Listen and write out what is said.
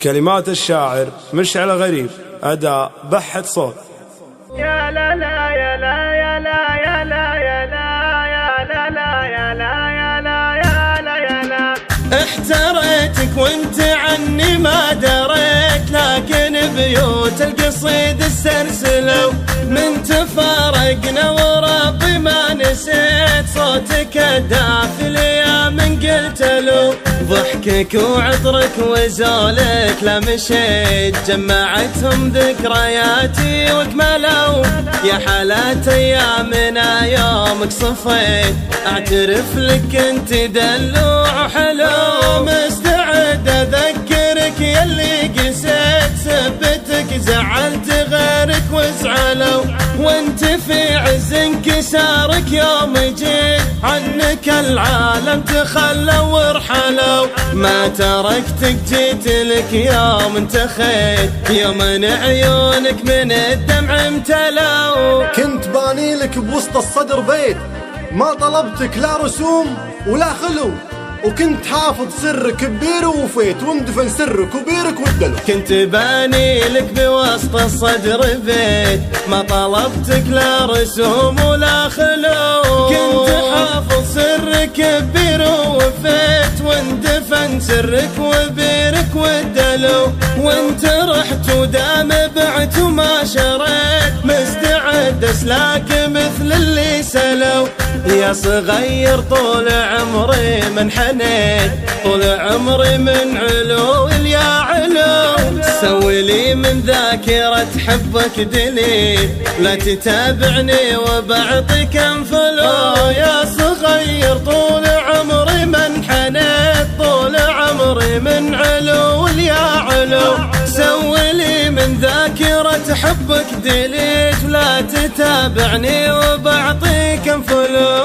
كلمات الشاعر مشعل غريب، أداء بحث صوت. يا لا لا يا لا يا لا يا لا يا لا يا لا لا يا لا يا لا يا لا يا لا احتريتك وانت عني ما دريت، لكن بيوت القصيد استرسلوا من تفارقنا وربي ما نسيت صوتك الداخل يا من قلت له، ضحكك وعطرك وزولك لا مشيت جمعتهم ذكرياتي وكملوا، يا حالات ايامنا يومك صفيت اعترف لك انت دلوع حلو، مستعد اذكرك يلي قسيت سبتك زعلت غيرك وازعلوا، وانت في عز انكسارك يوم جيت عنك العالم تخلوا ورحلوا، ما تركتك جيت لك يوم انتخيت يوم ان عيونك من الدمع امتلوا، كنت باني لك بوسط الصدر بيت ما طلبتك لا رسوم ولا خلو، وكنت حافظ سرك كبير ووفيت واندفن سرك وبيرك والدلو، كنت باني لك بوسط الصدر بيت ما طلبتك لا رسوم ولا خلو، كنت حافظ سرك كبير ووفيت واندفن سرك وبيرك والدلو، وانت رحت ودام بعت وما شريت مستعد اسلاك مثل اللي سلو، يا صغير طول عمري من حنيت طول عمري من علو يا علو، سوي لي من ذاكرة حبك دليل لا تتابعني وبعطيك انفلو، يا صغير طول عمري من حنيت طول عمري من علو يا علو، سوي لي من ذاكرة حبك دليل لا تتابعني وبعطيك انفلو.